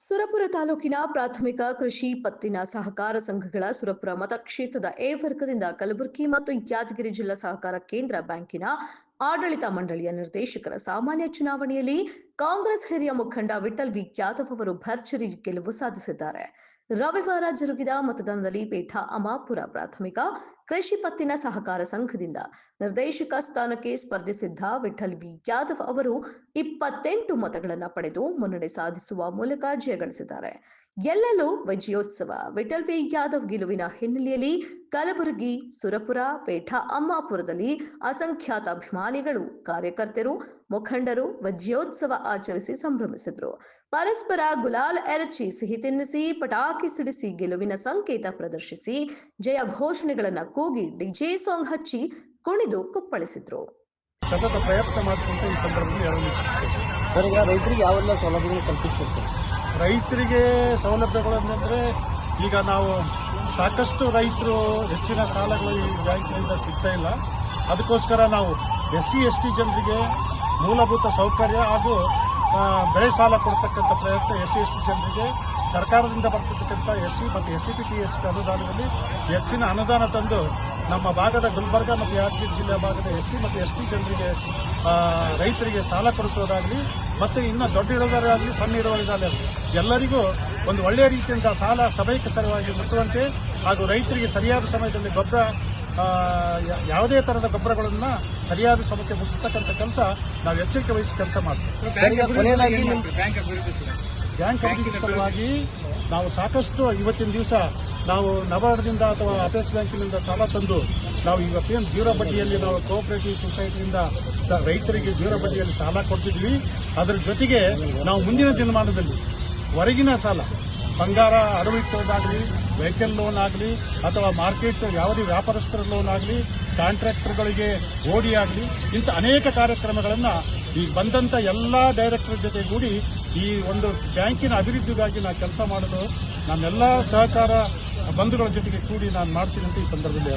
ಸುರಪುರ ತಾಲೂಕಿನ ಪ್ರಾಥಮಿಕ ಕೃಷಿ ಪತ್ತಿನ ಸಹಕಾರ ಸಂಘಗಳ ಸುರಪುರ ಮತಕ್ಷೇತ್ರದ ಎ ವರ್ಗದಿಂದ ಕಲಬುರಗಿ ಮತ್ತು ಯಾದಗಿರಿ ಜಿಲ್ಲಾ ಸಹಕಾರ ಕೇಂದ್ರ ಬ್ಯಾಂಕಿನ ಆಡಳಿತ ಮಂಡಳಿಯ ನಿರ್ದೇಶಕರ ಸಾಮಾನ್ಯ ಚುನಾವಣೆಯಲ್ಲಿ ಕಾಂಗ್ರೆಸ್ ಹಿರಿಯ ಮುಖಂಡ ವಿಠಲ್ ವಿ ಯಾದವ್ ಅವರು ಭರ್ಜರಿ ಗೆಲುವು ಸಾಧಿಸಿದ್ದಾರೆ. ರವಿವಾರ ಜರುಗಿದ ಮತದಾನದಲ್ಲಿ ಪೇಠ ಅಮಾಪುರ ಪ್ರಾಥಮಿಕ ಕೃಷಿ ಪತ್ತಿನ ಸಹಕಾರ ಸಂಘದಿಂದ ನಿರ್ದೇಶಕ ಸ್ಥಾನಕ್ಕೆ ಸ್ಪರ್ಧಿಸಿದ್ದ ವಿಠಲ್ ವಿ ಯಾದವ್ ಅವರು 28 ಮತಗಳನ್ನು ಪಡೆದು ಮುನ್ನಡೆ ಸಾಧಿಸುವ ಮೂಲಕ ಜಯಗಳಿಸಿದ್ದಾರೆ. ಎಲ್ಲೆಲ್ಲೂ ವಿಜಯೋತ್ಸವ. ವಿಠಲ್ ವಿ ಯಾದವ್ ಗೆಲುವಿನ ಹಿನ್ನೆಲೆಯಲ್ಲಿ ಕಲಬುರಗಿ, ಸುರಪುರ, ಪೇಠ ಅಮ್ಮಾಪುರದಲ್ಲಿ ಅಸಂಖ್ಯಾತ ಅಭಿಮಾನಿಗಳು, ಕಾರ್ಯಕರ್ತರು, ಮುಖಂಡರು ವಿಜಯೋತ್ಸವ ಆಚರಿಸಿ ಸಂಭ್ರಮಿಸಿದರು. ಪರಸ್ಪರ ಗುಲಾಲ್ ಎರಚಿ, ಸಿಹಿ ತಿನ್ನಿಸಿ, ಪಟಾಕಿ ಸಿಡಿಸಿ, ಗೆಲುವಿನ ಸಂಕೇತ ಪ್ರದರ್ಶಿಸಿ, ಜಯ ಘೋಷಣೆಗಳನ್ನು ಕೂಗಿ, ಡಿಜೆ ಸಾಂಗ್ ಹಚ್ಚಿ ಕುಣಿದು ಕುಪ್ಪಳಿಸಿದ್ರು. ಸತತ ಪ್ರಯತ್ನ ಮಾಡಿಕೊಂಡು ಈ ಸಂದರ್ಭದಲ್ಲಿ ಆರಂಭಿಸಿದ್ದೇವೆ. ಸರ್, ಈಗ ರೈತರಿಗೆ ಯಾವೆಲ್ಲ ಸೌಲಭ್ಯಗಳು ಕಲ್ಪಿಸಿಕೊಡ್ತಾರೆ? ರೈತರಿಗೆ ಸೌಲಭ್ಯಗಳು ಅಂತಂದರೆ, ಈಗ ನಾವು ಸಾಕಷ್ಟು ರೈತರು ಹೆಚ್ಚಿನ ಸಾಲಗಳು ಈ ಬ್ಯಾಂಕಿನಿಂದ ಸಿಗ್ತಾ ಇಲ್ಲ. ಅದಕ್ಕೋಸ್ಕರ ನಾವು SC ST ಜನರಿಗೆ ಮೂಲಭೂತ ಸೌಕರ್ಯ ಹಾಗೂ ಬೆಳೆ ಸಾಲ ಕೊಡ್ತಕ್ಕಂಥ ಪ್ರಯತ್ನ SC ST ಜನರಿಗೆ ಸರ್ಕಾರದಿಂದ ಬರ್ತಕ್ಕಂಥ SC ಮತ್ತು SCP TSP ಅನುದಾನದಲ್ಲಿ ಹೆಚ್ಚಿನ ಅನುದಾನ ತಂದು ನಮ್ಮ ಭಾಗದ ಗುಲ್ಬರ್ಗ ಮತ್ತು ಯಾದಗಿರಿ ಜಿಲ್ಲೆಯ ಭಾಗದ SC ಮತ್ತು ST ಜನರಿಗೆ ರೈತರಿಗೆ ಸಾಲ ಕೊಡಿಸುವುದಾಗಲಿ ಮತ್ತು ಇನ್ನು ದೊಡ್ಡ ಇಳುವರಿಯಾಗಲಿ ಸಣ್ಣ ಇಳುವರಿಯಾಗಲಿ ಎಲ್ಲರಿಗೂ ಒಂದು ಒಳ್ಳೆಯ ರೀತಿಯಿಂದ ಸಾಲ ಸಮಯಕ್ಕೆ ಮುಟ್ಟುವಂತೆ ಹಾಗೂ ರೈತರಿಗೆ ಸರಿಯಾದ ಸಮಯದಲ್ಲಿ ಗೊಬ್ಬರ ಯಾವುದೇ ತರಹದ ಗೊಬ್ಬರಗಳನ್ನು ಸರಿಯಾದ ಸಮಯಕ್ಕೆ ಮುಟ್ಟಿಸ್ತಕ್ಕಂಥ ಕೆಲಸ ನಾವು ಎಚ್ಚರಿಕೆ ವಹಿಸಿ ಕೆಲಸ ಮಾಡ್ತೀವಿ. ಬ್ಯಾಂಕ್ ಅಭಿವೃದ್ಧಿ ಸಲುವಾಗಿ ನಾವು ಸಾಕಷ್ಟು ಇವತ್ತಿನ ದಿವಸ ನಾವು ನಬಾರ್ಡ್ದಿಂದ ಅಥವಾ ಅಪೆಕ್ಸ್ ಬ್ಯಾಂಕಿನಿಂದ ಸಾಲ ತಂದು ನಾವು ಇವತ್ತೇನು ಜೀರೋ ಬಡ್ಡಿಯಲ್ಲಿ ನಾವು ಕೋಆಪರೇಟಿವ್ ಸೊಸೈಟಿಯಿಂದ ರೈತರಿಗೆ ಜೀರೋ ಬಡ್ಡಿಯಲ್ಲಿ ಸಾಲ ಕೊಡ್ತಿದ್ವಿ. ಅದರ ಜೊತೆಗೆ ನಾವು ಮುಂದಿನ ದಿನಮಾನದಲ್ಲಿ ಹೊರಗಿನ ಸಾಲ, ಬಂಗಾರ ಅಡವಿಟ್ಟೋದಾಗಲಿ, ವೆಹಿಕಲ್ ಲೋನ್ ಆಗಲಿ ಅಥವಾ ಮಾರ್ಕೆಟ್ ಯಾವುದೇ ವ್ಯಾಪಾರಸ್ಥರ ಲೋನ್ ಆಗಲಿ, ಕಾಂಟ್ರಾಕ್ಟರ್ಗಳಿಗೆ ಓಡಿ ಆಗಲಿ, ಇಂಥ ಅನೇಕ ಕಾರ್ಯಕ್ರಮಗಳನ್ನು ಈಗ ಬಂದಂಥ ಎಲ್ಲ ಡೈರೆಕ್ಟರ್ ಜೊತೆಗೂಡಿ ಈ ಒಂದು ಬ್ಯಾಂಕಿನ ಅಭಿವೃದ್ಧಿಗಾಗಿ ನಾನು ಕೆಲಸ ಮಾಡಲು ನನ್ನೆಲ್ಲ ಸಹಕಾರ ಬಂಧುಗಳ ಜೊತೆಗೆ ಕೂಡಿ ನಾನು ಮಾಡ್ತೀನಿ ಅಂತ ಈ ಸಂದರ್ಭದಲ್ಲಿ